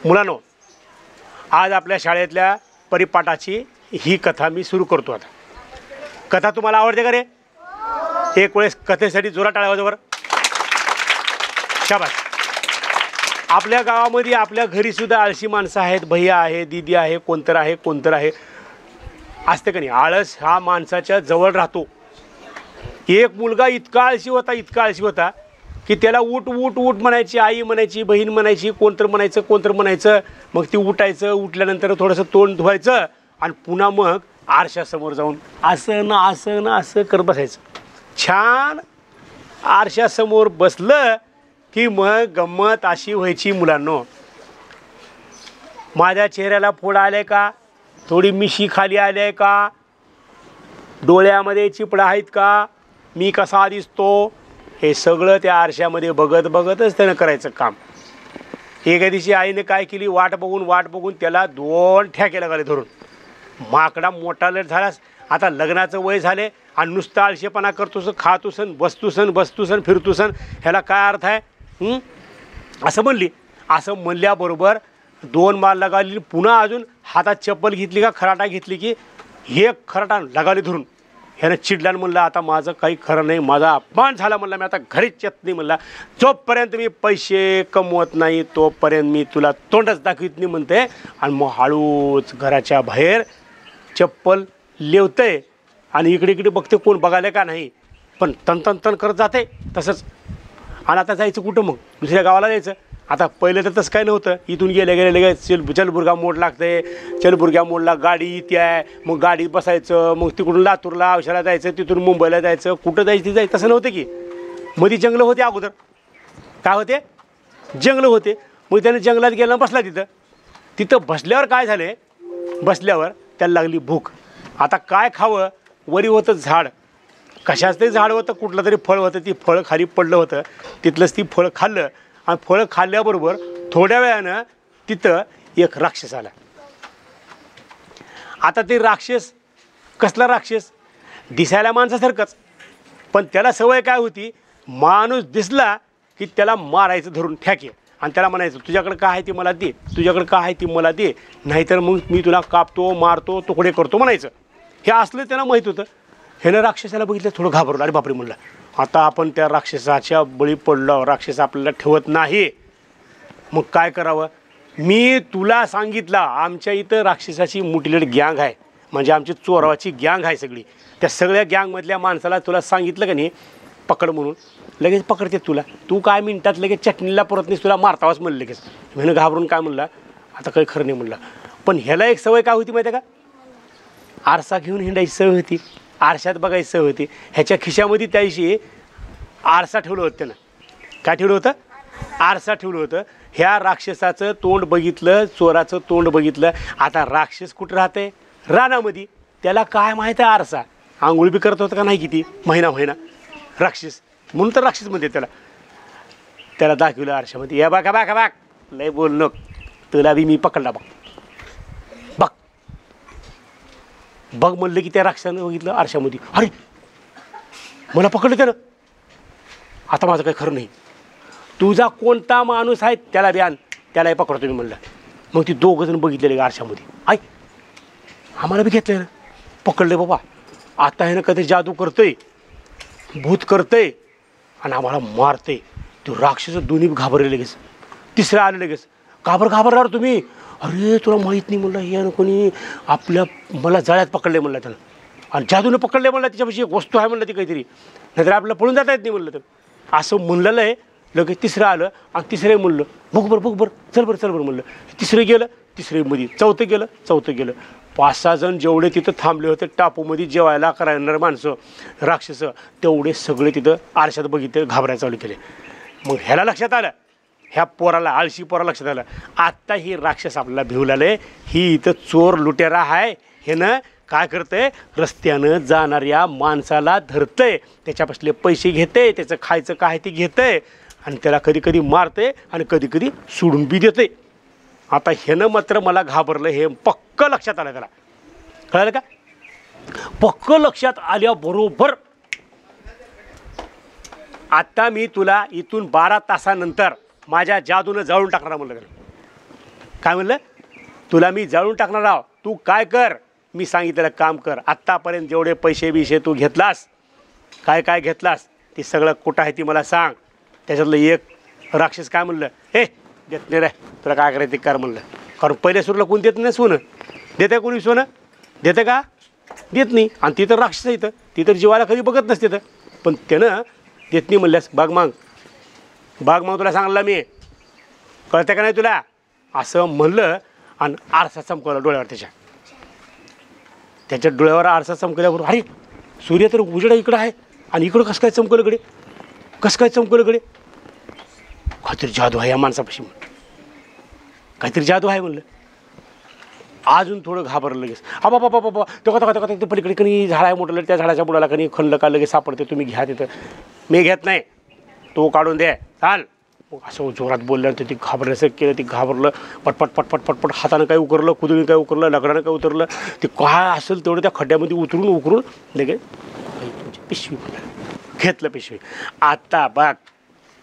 मुलांनो, आज आपल्या शाळेतल्या परिपाठाची ही कथा मी सुरू करतो. आता कथा तुम्हाला आवडते का रे? एक वेळेस कथेसाठी जोरात टाळ्या वाजवा बरं. शाबास. आपल्या गावामध्ये आपल्या घरी सुद्धा आळशी माणसं आहेत, भैया आहे, दीदी आहे, कोणतर आहे असते का नाही? आळस हा माणसाच्या जवळ राहतो. एक मुलगा इतका आळशी होता की त्याला उठ उठ उठ म्हणायची, आई म्हणायची, बहीण म्हणायची, कोणतर म्हणायचं. मग ती उठल्यानंतर थोडंसं तोंड धुवायचं आणि पुन्हा मग आरशासमोर जाऊन असं करत बसायचं. छान आरशासमोर बसलं की मग गंमत अशी व्हायची. मुलांनो, माझ्या चेहऱ्याला फोड आले का? थोडी मिशी खाली आले का? डोळ्यामध्ये चिपडा आहेत का? मी कसा दिसतो? हे सगळं त्या आरशामध्ये बघतच त्यानं करायचं काम. एका दिवशी आईने काय केली, वाट बघून त्याला 2 ठ्याके लागले धरून. माकडा मोठा लट झालास, आता लग्नाचं वय झाले आणि नुसतं आळशेपणा करतोस, खातोसन बसतोसन फिरतोसन, ह्याला काय अर्थ आहे? असं म्हणल्याबरोबर 2 मार लगावली. पुन्हा अजून हातात चप्पल घेतली का खराटा घेतली की हे खराटा लगावली धरून. ह्यानं चिडल्यानं म्हणलं, आता माझं काही खरं नाही, माझा अपमान झाला म्हणला, मी आता घरीच येत नाही म्हणला. जोपर्यंत मी पैसे कमवत नाही तोपर्यंत मी तुला तोंडच दाखवित नाही म्हणते. आणि मग हळूच घराच्या बाहेर चप्पल लेवतंय आणि इकडे बघते कोण बघायला का नाही, पण तन करत जाते तसंच. आणि आता जायचं कुठं? मग दुसऱ्या गावाला जायचं. आता पहिलं तर तसं काय नव्हतं. इथून गेले चलबुर्गा मोड लागते, चलबुर्गा मोडला गाडी इथे आहे, मग गाडीत बसायचं, मग तिकडून लातूरला औषधाला जायचं, तिथून मुंबईला जायचं, कुठं जायचं ती जायचं. तसं नव्हतं की. मध्ये जंगलं होते अगोदर. काय होते? जंगलं होते. मग त्याने जंगलात गेला बसला तिथं बसल्यावर काय झाले? बसल्यावर त्याला लागली भूक. आता काय खावं? वरी होतं झाड, कशाच तरी झाड होतं, कुठलं तरी फळ होतं. ती फळ खाली पडलं होतं, तिथलंच ती फळ खाल्लं. आणि फळं खाल्ल्याबरोबर थोड्या वेळानं तिथं एक राक्षस आला. आता ते राक्षस कसला राक्षस? दिसायला माणसासारखंच, पण त्याला सवय काय होती? माणूस दिसला की त्याला मारायचं धरून ठ्याके आणि त्याला म्हणायचं, तुझ्याकडे काय आहे ती मला दे, तुझ्याकडे काय आहे ती मला दे, नाहीतर मग मी तुला कापतो, मारतो, तुकडे करतो म्हणायचं. हे असलं त्याला माहीत होतं. ह्यानं राक्षसाला बघितलं, थोडं घाबरलं. अरे बापरे म्हणलं, आता आपण त्या राक्षसाच्या बळी पडलो, राक्षस आपल्याला ठेवत नाही. मग काय करावं? मी तुला सांगितलं, आमच्या इथं राक्षसाची मुठलेट गँग आहे, म्हणजे आमची चोरावाची गँग आहे सगळी. त्या सगळ्या गँगमधल्या माणसाला तुला सांगितलं का नाही, पकड म्हणून, लगेच पकडते तुला. तू काय मिनिटात लगेच चटणीला परत नाहीस, तुला मारतावाच म्हणलं लगेच. ह्यानं घाबरून काय म्हणला, आता काही खरं नाही म्हणलं. पण ह्याला एक सवय काय होती माहिती आहे का? आरसा घेऊन हिंडायची सवय होती, आरशात बघायची सवय होती. ह्याच्या खिशामध्ये त्याशी आरसा ठेवलं होतं त्यानं. काय ठेवलं होतं? आरसा ठेवलं होतं. ह्या राक्षसाचं तोंड बघितलं, चोराचं तोंड बघितलं. आता राक्षस कुठं राहते? रानामध्ये. त्याला काय माहीत आहे आरसा? आंघोळ बी करत होतं का नाही किती महिना राक्षस, म्हणून तर राक्षस म्हणते त्याला दाखवलं आरशामध्ये. या बाग लय बोल नको, तुला बी मी पकडला बघ म्हणलं की त्या राक्षसानं बघितलं आरशामध्ये. अरे मला पकडलं त्यानं, आता माझं काही खरं नाही. तुझा कोणता माणूस आहे त्याला बी आण, त्यालाही पकडतो मी म्हणलं. मग ती 2 जण बघितलेले आरशामध्ये. आई आम्हाला बी घेतलं ना, पकडलं बाबा. आता ह्यानं कधी जादू करतोय, भूत करतंय आणि आम्हाला मारतंय. तो राक्षस दोन्ही घाबरले लगेच. तिसरं आलं लगेच, घाबरणार तुम्ही? अरे तुला माहीत नाही म्हणलं, हे कोणी मला जाळ्यात पकडले म्हणलं त्यानं, आणि जादूनं पकडले म्हणलं. तिच्यापाशी एक वस्तू आहे म्हणलं ती काहीतरी, नाहीतर आपल्याला पळून जाता येत नाही म्हणलं. तर असं म्हणलेलं आहे. लगेच तिसरं आलं आणि तिसरे म्हणलं, बघ बरं चल बरं म्हणलं. तिसरं गेलं, तिसरीमध्ये चौथं गेलं. 5-6 जण जेवढे तिथं थांबले होते टापूमध्ये जेवायला करायणार माणसं, राक्षस, तेवढे सगळे तिथं आरशात बघितले, घाबरायला चालू केले. मग ह्याला लक्षात आलं, ह्या पोराला, आळशी पोराला लक्षात आलं, आत्ता ही राक्षस आपल्याला भिवलाले, ही इथं चोर लुटेरा आहे. ह्यानं काय करतंय? रस्त्यानं जाणाऱ्या माणसाला धरतंय, त्याच्यापासले पैसे घेते, त्याचं खायचं काय ते घेतंय आणि त्याला कधी मारते आणि कधी सोडून बी देते. आता ह्यानं मात्र मला घाबरलं, हे पक्क लक्षात आलं. त्याला कळलं का? पक्क लक्षात आल्याबरोबर आता मी तुला इथून 12 तासानंतर माझ्या जादूनं जाळून टाकणार म्हणलं. काय म्हणलं? तुला मी जाळून टाकणार आहो, तू काय कर, मी सांगितलेलं काम कर. आत्तापर्यंत जेवढे पैसे बिशे तू घेतलास, काय काय घेतलास, ते सगळं कुठं आहे ती मला सांग. त्याच्यातलं एक राक्षस काय म्हणलं, हे देत नाही रे, तुला काय करायचं ते कर म्हणलं. कारण पहिल्या सुरूला कोण देत नाही सोनं, देते कोणी सोनं? देते का? देत नाही. आणि ती तर राक्षस आहे, ती तर जीवाला कधी बघत नसते तर. पण त्यानं देत नाही म्हणल्यास बाग माग, बाग माग तुला सांगला मी, कळतं का नाही तुला? असं म्हणलं आणि आरसा चमकवला डोळ्यावर त्याच्या डोळ्यावर आरसा चमकल्याबरोबर अरे सूर्य तर उजेडा इकडं आहे आणि इकडं कसं काय चमकलं गडे, कसं काय चमकलं गडे? काहीतरी जादू आहे या माणसापाशी, काहीतरी जादू आहे म्हणलं. अजून थोडं घाबरलं लगेच. बाबा तो पलीकडे कणी झाड आहे मोठं, त्या झाडाच्या बुडाला कणी खणलं का लगेच सापडते, तुम्ही घ्या तिथं. मी घेत नाही, तो काढून दे चाल. असं जोरात बोलल्यानंतर ती घाबरल्याचं केलं, ती घाबरलं. पटपट पटपट पटपट हातानं काय उकरलं, कुदळीनं काय उकरलं, लकडानं काय उतरलं, ते काय असेल तेवढं त्या खड्ड्यामध्ये उकरून लगेच पिशवी घेतलं. पिशवी. आता बघ,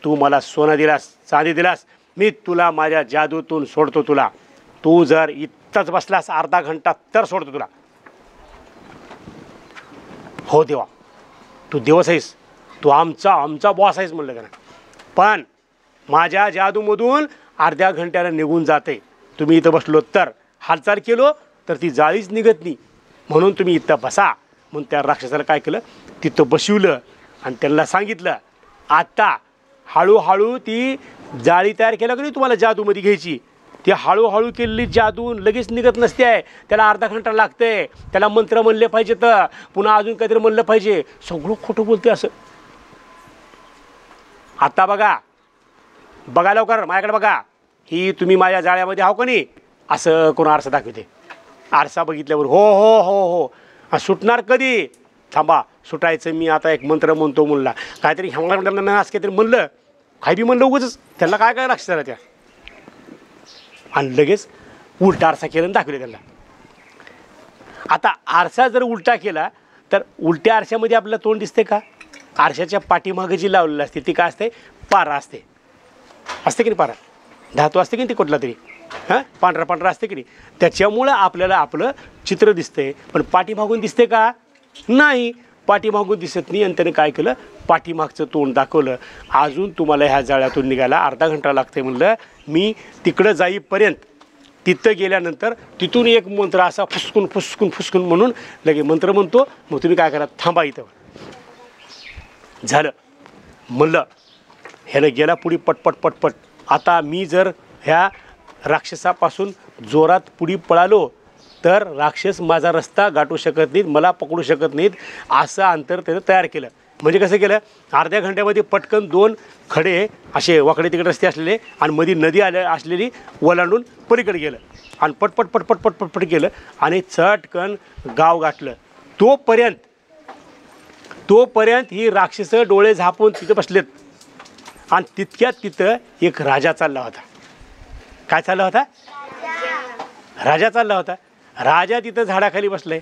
तू मला सोनं दिलास, चांदी दिलास, मी तुला माझ्या जादूतून सोडतो तुला. तू जर इथंच बसलास अर्धा घंटा तर सोडतो तुला. हो देवा, तू देवच आहेस, तू आमचा बॉस आहेस म्हणलं का ना. पण माझ्या जादूमधून अर्ध्या घंट्याला निघून जाते. तुम्ही इथं बसलो तर, हालचाल केलो तर ती जाळीच निघत नाही, म्हणून तुम्ही इथं बसा. म्हणून त्या राक्षसाला काय केलं, तिथं बसवलं आणि त्यांना सांगितलं, आता हळूहळू ती जाळी तयार केल्या की नाही तुम्हाला जादूमध्ये घ्यायची, ती हळूहळू केलेली जादू लगेच निघत नसते आहे. त्याला अर्धा घंटा लागते, त्याला मंत्र म्हणले पाहिजे, तर पुन्हा अजून काहीतरी म्हणलं पाहिजे. सगळं खोटं बोलते असं. आता बघा लवकर माझ्याकडे बघा, ही तुम्ही माझ्या जाळ्यामध्ये आहो का नाही, असं कोण आरसा दाखवते. आरसा बघितल्यावर हो हो हो हो, सुटणार कधी? थांबा, सुटायचं मी आता एक मंत्र म्हणतो म्हणला. काहीतरी असं काहीतरी म्हणलं, काही बी म्हणलं उगच, त्याला काय काय लक्ष झालं त्या. आणि लगेच उलटा आरसा केला आणि दाखवले त्यांना. आता आरसा जर उलटा केला तर उलट्या आरशामध्ये आपल्याला तोंड दिसते का? आरशाच्या पाठीमागे जी लावलेली असते ती काय असते? पारा असते की नाही? पारा धातू असते की नाही, ती कुठला तरी पांढरा पांढरा असते की नाही. त्याच्यामुळं आपल्याला आपलं चित्र दिसते. पण पाठीमागून दिसते का? नाही, पाठीमागून दिसत नाही. आणि त्याने काय केलं, पाठीमागचं तोंड दाखवलं. अजून तुम्हाला ह्या जाळ्यातून निघायला अर्धा घंटा लागते म्हणलं. मी तिकडं जाईपर्यंत, तिथं गेल्यानंतर तिथून एक मंत्र असा फुसकून म्हणून लगे मंत्र म्हणतो. मग तुम्ही काय करा, थांबा इथं. झालं म्हणलं. ह्यानं गेला पुढे पटपट. आता मी जर ह्या राक्षसापासून जोरात पुढे पळालो तर राक्षस माझा रस्ता गाठू शकत नाहीत, मला पकडू शकत नाहीत. असं अंतर त्यानं तयार केलं. म्हणजे कसं केलं, अर्ध्या घंट्यामध्ये पटकन 2 खडे असे वाकडे तिकडे रस्ते असलेले आणि मध्ये नदी असलेली ओलांडून पलीकडे गेलं आणि पटपट केलं आणि चटकन गाव गाठलं. तोपर्यंत ही राक्षस डोळे झापून तिथं बसलेत. आणि तितक्यात तिथं एक राजा चालला होता. काय चालला होता? राजा चालला होता. राजा तिथं झाडाखाली बसलाय,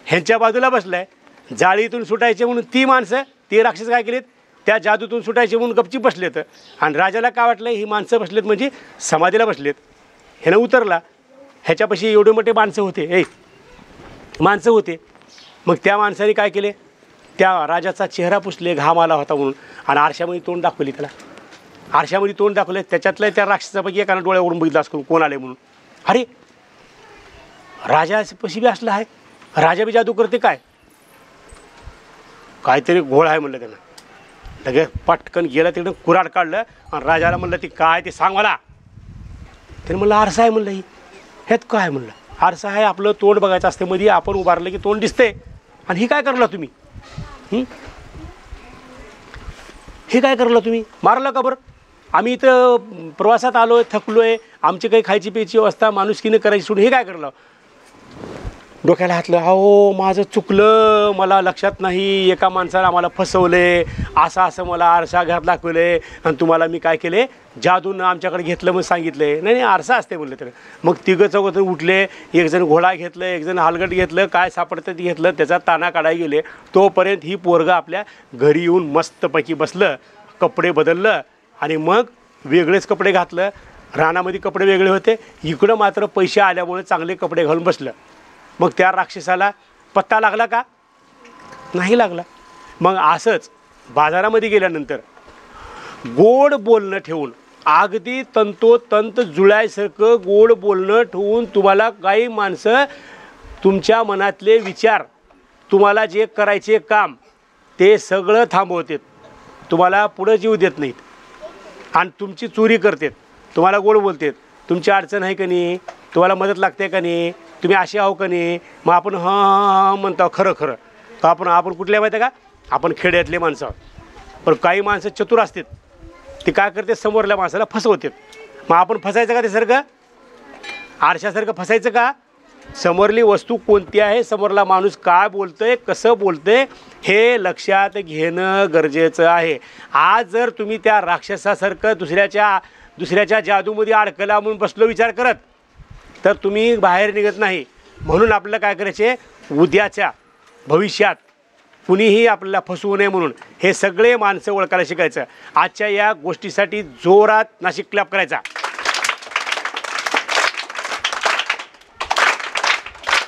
ह्यांच्या बाजूला बसलाय. जाळीतून सुटायचे म्हणून ती माणसं, ती राक्षस काय केलेत, त्या जादूतून सुटायचे म्हणून गपचीप बसलेत. आणि राजाला काय वाटलं, ही माणसं बसलेत म्हणजे समाधीला बसलेत. ह्यानं उतरला. ह्याच्यापाशी एवढे मोठे माणसं होते. मग त्या माणसाने काय केले, त्या राजाचा चेहरा पुसले, घाम आला होता म्हणून. आणि आरशामध्ये तोंड दाखवली त्याला. आरशामध्ये तोंड दाखवले. त्याच्यातलं त्या राक्षसापैकी एकानं डोळ्यावरून बघितलं असं कोण आले म्हणून. अरे राजापाशी बी असलं आहे, राजा बी जादू करते काय, काहीतरी घोळ आहे म्हणलं त्यानं. लगेच पटकन गेलं तिकडं, कुऱ्हाड काढलं आणि राजाला म्हणलं ती काय ते सांग मला. त्याने म्हणलं आरसा आहे म्हणलं. ही ह्यात काय म्हणलं, आरसा आहे, आपलं तोंड बघायचं असते, मध्ये आपण उभारलं की तोंड दिसते. आणि ही काय करला तुम्ही, हे काय करलं तुम्ही, मारलं का बरं? आम्ही इथं प्रवासात आलो आहे, थकलो आहे, आमची काही खायची प्यायची व्यवस्था माणुसकीने करायची सोडून हे काय करलं? डोक्याला हातलं. अहो माझं चुकलं, मला लक्षात नाही, एका माणसाला आम्हाला फसवले, असं मला आरसा घात दाखवले आणि तुम्हाला मी काय केले, जादून आमच्याकडे घेतलं मग सांगितले. नाही आरसा असते म्हणलं तर. मग तिघं चौघं उठले, एक जण घोडा घेतलं, एक जण हालगट घेतलं, काय सापडतं ते घेतलं, त्याचा ताना काढायला गेले. तोपर्यंत ही पोरगं आपल्या घरी येऊन मस्तपैकी बसलं, कपडे बदललं आणि मग वेगळेच कपडे घातलं, रानामध्ये कपडे वेगळे होते, इकडं मात्र पैसे आल्यामुळे चांगले कपडे घालून बसलं. मग त्या राक्षसाला पत्ता लागला का? नाही लागला. मग असंच बाजारामध्ये गेल्यानंतर गोड बोलणं ठेवून, अगदी तंतोतंत जुळायसारखं गोड बोलणं ठेवून तुम्हाला काही माणसं तुमच्या मनातले विचार, तुम्हाला जे करायचे काम ते सगळं थांबवतात, तुम्हाला पुढं जीव देत नाहीत आणि तुमची चोरी करतात. तुम्हाला गोड बोलतात, तुमची अडचण आहे का नाही, तुम्हाला मदत लागते का नाही, तुम्ही असे आहो का नाही. मग आपण हां म्हणतो खरं खरं का आपण कुठल्या माहिती आहे का, आपण खेड्यातले माणसं आहोत. पण काही माणसं चतुर असतात, ते काय करते समोरल्या माणसाला फसवतात. मग आपण फसायचं का ते सारखं आरशासारखं फसायचं का? समोरली वस्तू कोणती आहे, समोरला माणूस काय बोलतोय, कसं बोलतोय हे लक्षात घेणं गरजेचं आहे. आज जर तुम्ही त्या राक्षसासारखं दुसऱ्याच्या जादूमध्ये अडकला म्हणून बसलो विचार करत, तर तुम्ही बाहेर निघत नाही. म्हणून आपल्याला काय करायचे, उद्याच्या भविष्यात कुणीही आपल्याला फसवू नये म्हणून हे सगळे माणसं ओळखायला शिकायचं. आजच्या या गोष्टीसाठी जोरात नाशिक क्लॅप करायचा.